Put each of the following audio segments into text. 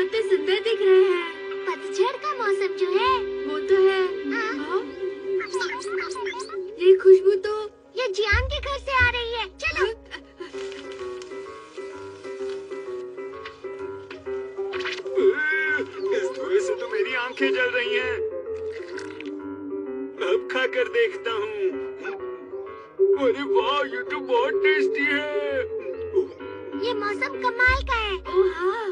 पत्ते सुंदर दिख रहे हैं। पतझड़ का मौसम जो है वो तो है। हाँ? ये खुशबू तो ये जियान के घर से आ रही है। चलो। इस धुएं से तो मेरी आंखें जल रही हैं। अब खाकर देखता हूँ। अरे वाह, ये तो बहुत टेस्टी है। ये मौसम कमाल का है। ओह हाँ,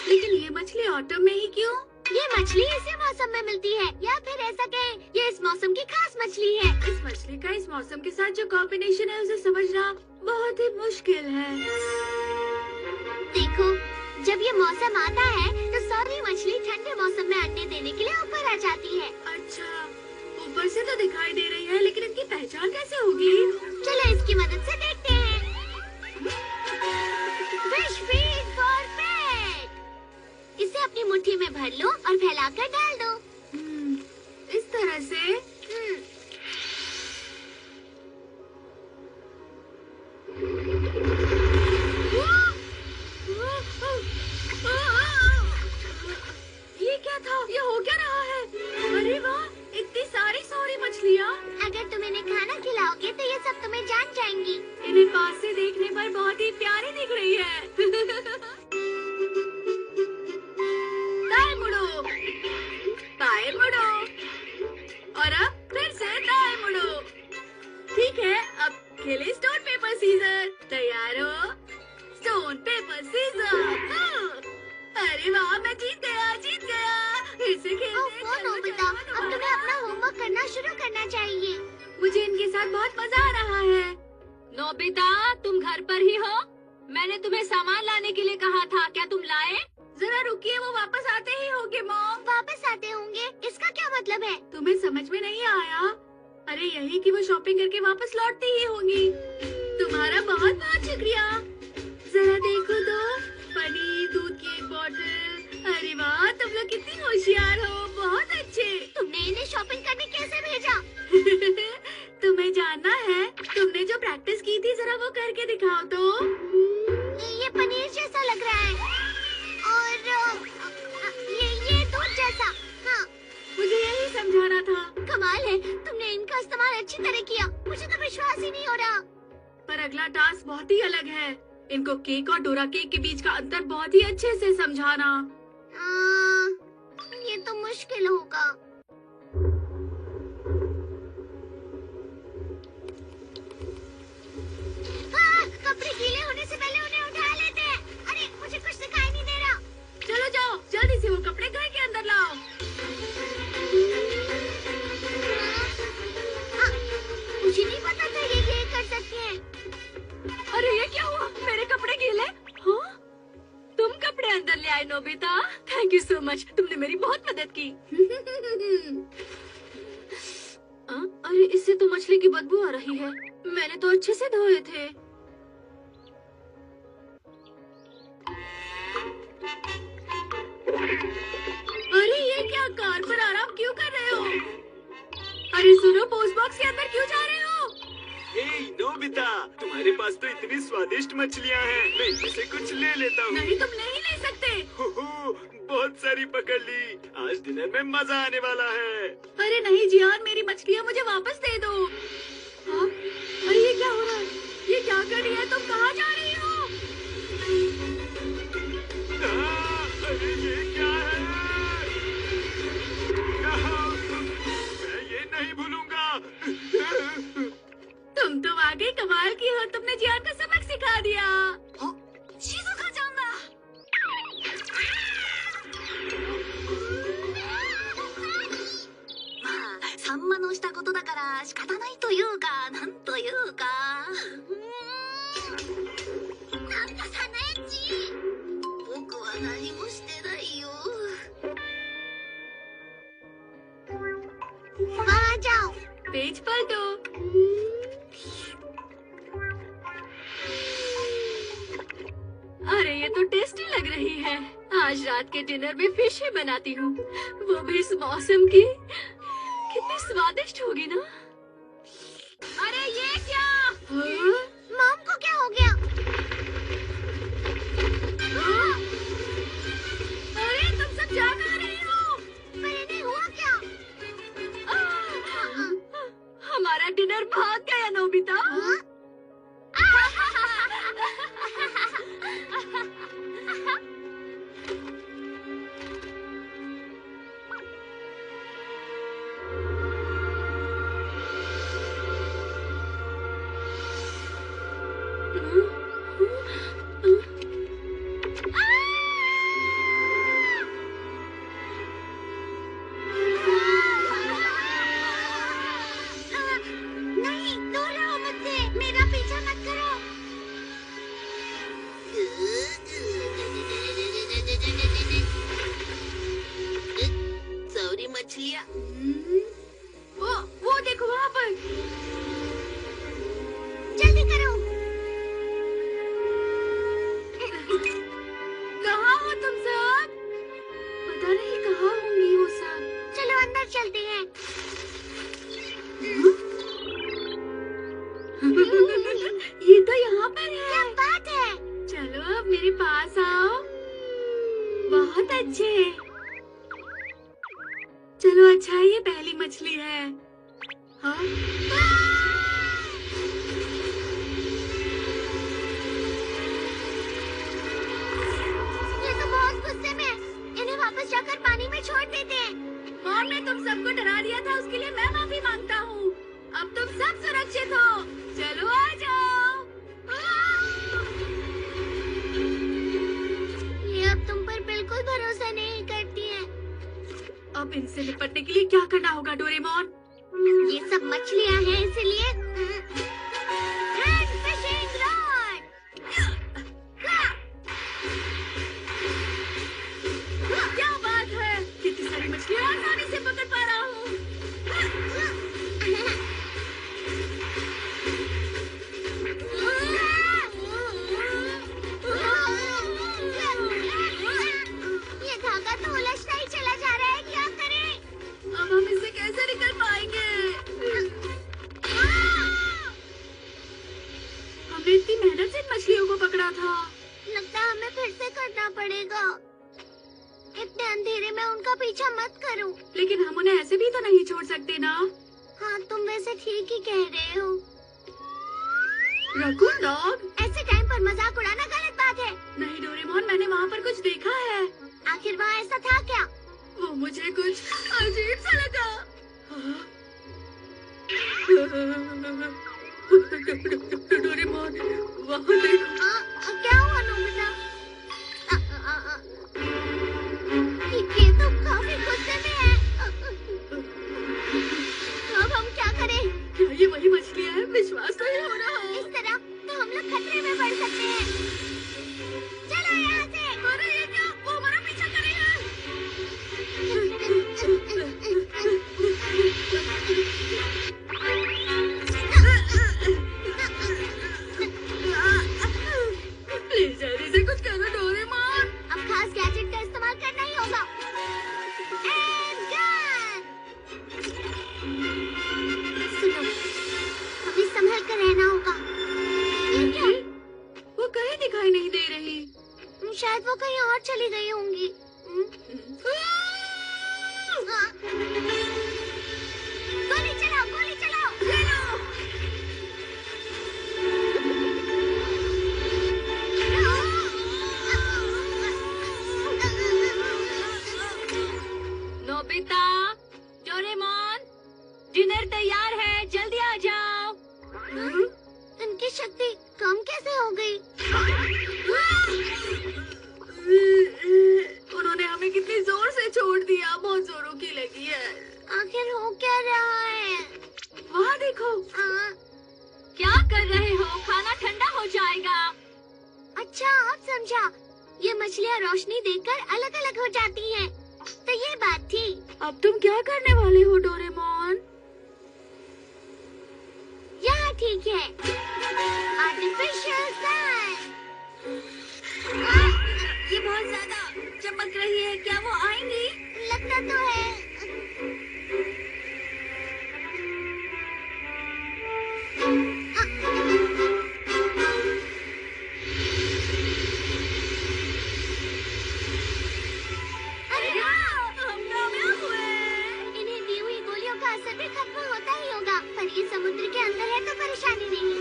लेकिन ये मछली ऑटम में ही क्यों? ये मछली इसी मौसम में मिलती है, या फिर ऐसा कहें ये इस मौसम की खास मछली है। इस मछली का इस मौसम के साथ जो कॉम्बिनेशन है उसे समझना बहुत ही मुश्किल है। देखो, जब ये मौसम आता है तो सारी मछली ठंडे मौसम में अंडे देने के लिए ऊपर आ जाती है। अच्छा, ऊपर से तो दिखाई दे रही है, लेकिन इनकी पहचान कैसे होगी? चलो इसकी मदद से देखते हैं। फिश फीड फॉर पेट। इसे अपनी मुट्ठी में भर लो और फैलाकर डाल दो। इस तरह से। ये क्या था? ये हो क्या रहा है? अरे वाह, इतनी सारी मछलियाँ। अगर तुम इन्हें खाना खिलाओगे तो ये सब तुम्हें जान जाएंगी। इन्हें पास से देखने पर बहुत ही प्यारी दिख रही है। दाएं मुड़ो, बाएं मुड़ो, और अब फिर से दाएं मुड़ो। ठीक है, अब खेले स्टोन पेपर सीजर। तैयार हो? Stone paper scissors. अरे वाह, मैं जीत गया, जीत गया। इसे खेलते ओह नोबिता, अब तुम्हें अपना होमवर्क करना शुरू करना चाहिए। मुझे इनके साथ बहुत मजा आ रहा है। नोबिता, तुम घर पर ही हो? मैंने तुम्हें सामान लाने के लिए कहा था, क्या तुम लाए? जरा रुकिए, वो वापस आते ही होंगे मॉम। वापस आते होंगे? इसका क्या मतलब है? तुम्हें समझ में नहीं आया? अरे यही कि वो शॉपिंग करके वापस लौटती ही होंगी। तुम्हारा बहुत बहुत शुक्रिया। जरा देखो तो, पनीर, दूध की एक बोतल। अरे वाह, तुम लोग कितनी होशियार हो, बहुत अच्छे। तुमने इन्हें शॉपिंग करने कैसे भेजा? तुम्हें जानना है? तुमने जो प्रैक्टिस की थी, जरा वो करके दिखाओ तो। ये पनीर जैसा लग रहा है, और ये दूध जैसा। हाँ, मुझे यही समझाना था। कमाल है, तुमने इनका इस्तेमाल अच्छी तरह किया। मुझे तो विश्वास ही नहीं हो रहा। पर अगला टास्क बहुत ही अलग है। इनको केक और डोरा केक के बीच का अंतर बहुत ही अच्छे से समझाना। ये तो मुश्किल होगा। कपड़े गीले होने से पहले उन्हें उठा लेते हैं। अरे मुझे कुछ दिखाई नहीं दे रहा। चलो जाओ, जल्दी से वो कपड़े घर के अंदर लाओ। मुझे नहीं पता था ये कर सकते हैं। अरे ये क्या हुआ? मेरे कपड़े गीले? हाँ? तुम कपड़े अंदर ले आए Nobita. Thank you so much, तुमने मेरी बहुत मदद की। अरे इससे तो मछली की बदबू आ रही है। मैंने तो अच्छे से धोए थे। अरे ये क्या, कार पर आराम क्यों कर रहे हो? अरे सुनो, पोस्ट बॉक्स के अंदर क्यों जा रहे हो? हे नोबिता, तुम्हारे पास तो इतनी स्वादिष्ट मछलियाँ हैं, मैं इनसे कुछ ले लेता हूँ। नहीं, तुम नहीं ले सकते। हो, बहुत सारी पकड़ ली। आज डिनर में मजा आने वाला है। अरे नहीं जियान, मेरी मछलियाँ मुझे वापस दे दो। हाँ? अरे ये क्या हो रहा है? ये क्या कर रही है? तुम कहाँ जा रही हो? अरे ये क्या है? मैं ये नहीं भूलूंगा। तुम तो वाकई कमाल की हो, तुमने जियान को सबक सिखा दिया। वहाँ जाओ। पेज पलटो। अरे ये तो टेस्टी लग रही है। आज रात के डिनर में फिश ही बनाती हूँ, वो भी इस मौसम की। कितनी स्वादिष्ट होगी ना। अरे ये क्या? हाँ? मॉम को क्या हो गया? हाँ? अरे अच्छे। चलो अच्छा है ये पहली मछली है। हाँ? ये तो बहुत गुस्से में है। इन्हें वापस जाकर पानी में छोड़ देते हैं। मॉम ने तुम सबको डरा दिया था, उसके लिए मैं माफी मांगता हूँ। अब तुम सब सुरक्षित हो। चलो आ जाओ। ये अब तुम पर बिल्कुल भरोसा नहीं करती है। अब इनसे निपटने के लिए क्या करना होगा डोरेमोन? ये सब मछलियाँ हैं इसलिए रेड फिशिंग रॉड। क्या बात है, कितनी सारी मछलियाँ आसानी से पकड़ पा रहा हूँ। ये धागा तो उलझता ही चला जा रहा है। क्या करें? अब हम इससे कैसे निकल पाएंगे? हमने इतनी मेहनत से इन मछलियों को पकड़ा था। लगता है हमें फिर से करना पड़ेगा। इतने अंधेरे में उनका पीछा मत करो। लेकिन हम उन्हें ऐसे भी तो नहीं छोड़ सकते ना। हाँ, तुम वैसे ठीक ही कह रहे हो। Raccoon dog? ऐसे टाइम पर मजाक उड़ाना गलत बात है। नहीं डोरेमोन, मैंने वहाँ पर कुछ देखा है। आखिर वहाँ ऐसा था क्या? वो मुझे कुछ अजीब सा लगा। डोरेमोन, वहाँ देखो। क्या हुआ नोबिता? ये तो काफी गुस्से में है। अब हम क्या करें? क्या ये वही मछलियाँ हैं? विश्वास नहीं हो रहा। इस तरह तो हम लोग खतरे में पड़ सकते हैं। चलो यहाँ से। अरे ये क्या? वो हमारा पीछा कर रही है। प्लीज जल्दी से कुछ करो डोरेमोन। अब खास गैजेट का इस्तेमाल करना ही होगा। And gun. सुनो, हमें संभल कर रहना होगा। ये क्या? वो कहीं दिखाई नहीं दे रही। शायद वो कहीं और चली गई होंगी। हाँ। गोली चलाओ, गोली चलाओ। नोबिता, डोरेमोन, डिनर तैयार है, जल्दी आ जाओ। इनकी शक्ति कम कैसे हो गई? उन्होंने हमें कितनी जोर से छोड़ दिया, बहुत जोरों की लगी है। आखिर हो क्या रहा है? वहाँ देखो। क्या कर रहे हो? खाना ठंडा हो जाएगा। अच्छा, अब समझा। ये मछलियाँ रोशनी देखकर अलग अलग हो जाती हैं। तो ये बात थी। अब तुम क्या करने वाले हो डोरेमोन? यहाँ ठीक है। Artificial sun. ये बहुत ज्यादा चमक रही है, क्या वो आएंगी? लगता तो है। अरे हम कामयाब हुए। इन्हें दी हुई गोलियों का असर भी खत्म होता ही होगा। पर ये समुद्र के अंदर है तो परेशानी नहीं।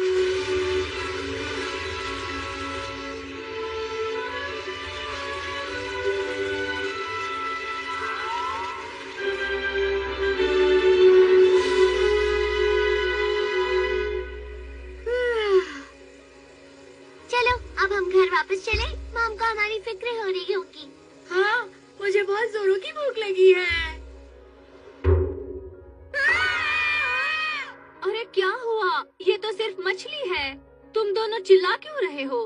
चलो अब हम घर वापस चले। मॉम को हमारी फिक्र हो रही होगी। हाँ, मुझे बहुत जोरों की भूख लगी है। अरे क्या हुआ? ये तो सिर्फ मछली है। तुम दोनों चिल्ला क्यों रहे हो?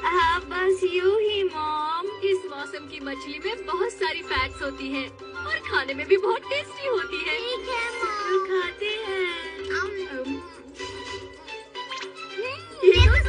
हाँ, बस यूं ही मॉम। इस मौसम की मछली में बहुत सारी फैट्स होती हैं और खाने में भी बहुत टेस्टी होती है। ठीक है तो मॉम। खाते हैं। ये तो